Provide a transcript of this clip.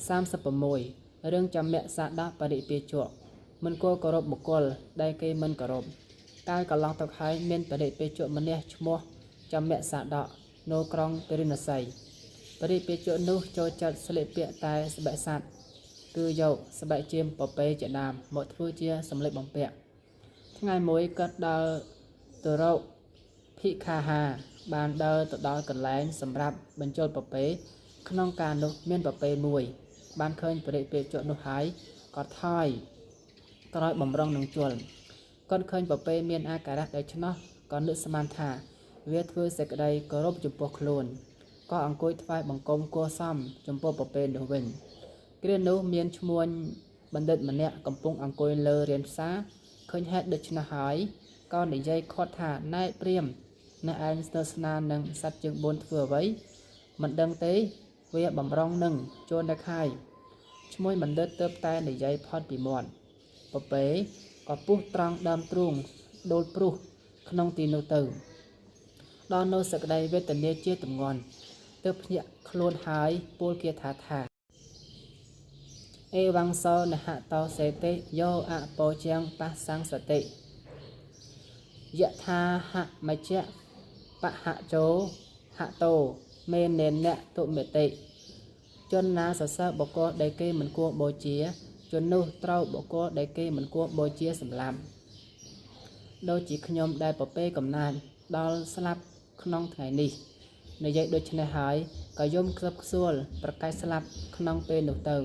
36រឿងចាំមៈសាដបរិពាជៈមិនគួរគោរពបុគ្គលដែលគេមិនគោរពកាលកន្លងទៅហើយមានបរិពាជៈម្នាក់ឈ្មោះចាំមៈសាដនៅក្រុងពេរិណសីបរិពាជៈនោះចូលចិត្តស្លៀកពាក់តែស្បែកសត្វគឺយកស្បែកជើងពពែជាដើមមកធ្វើជាសម្លៀកបំពាក់ថ្ងៃមួយគាត់ដើរទៅរកភិក្ខាហាបានដើរទៅដល់កន្លែងសម្រាប់បញ្ចូលពពែក្នុងការនោះមានពពែមួយបានឃើញបរិពាជៈនោះហើយក៏ថយក្រោយបំរុងនឹងជល់គាត់ឃើញពពែមានអាការៈដូច្នោះក៏នឹកស្មានថាវាធ្វើសេចក្តីគោរពចំពោះខ្លួនក៏អង្គុយថ្វាយបង្គំគួរសមចំពោះពពែនោះវិញគ្រានោះមានឈ្មួញបណ្ឌិតម្នាក់កំពុងអង្គុយលើរានផ្សារឃើញហេតុដូច្នោះហើយក៏និយាយខាត់ថាណែព្រាហ្មណ៍អ្នកឯងស្និទ្ធស្នាលនឹងសត្វជើង4ធ្វើអ្វីមិនដឹងទេវាបំរុងនឹងចូលនឹកហើយឈ្មោះបណ្ឌិតទើបតែនិយាយផុតពីមាត់ពពែក៏ពុះត្រង់ដើមទ្រូងដូលព្រុសក្នុងទីនោះទៅដល់នៅសក្តីវេទនាជាទម្ងន់ទើបភ្ញាក់ខ្លួនហើយពោលគាថាថាអេវង្សោនហតោសេតិយោអពោជាងបស្សង្សតិយថាហមជ្ជបហជោហតោមេនេនៈទុមិតិជនណាសរសើរបុគ្គលដែលគេមិនគួរបូជាជននោះត្រូវបុគ្គលដែលគេមិនគួរបូជាសម្លាប់ដូចជាខ្ញុំដែលពពែកំណាចដល់ស្លាប់ក្នុងថ្ងៃនេះនិយាយដូច្នេះហើយក៏យំខ្សឹបខ្សួលប្រកាសស្លាប់ក្នុងពេលនោះទៅ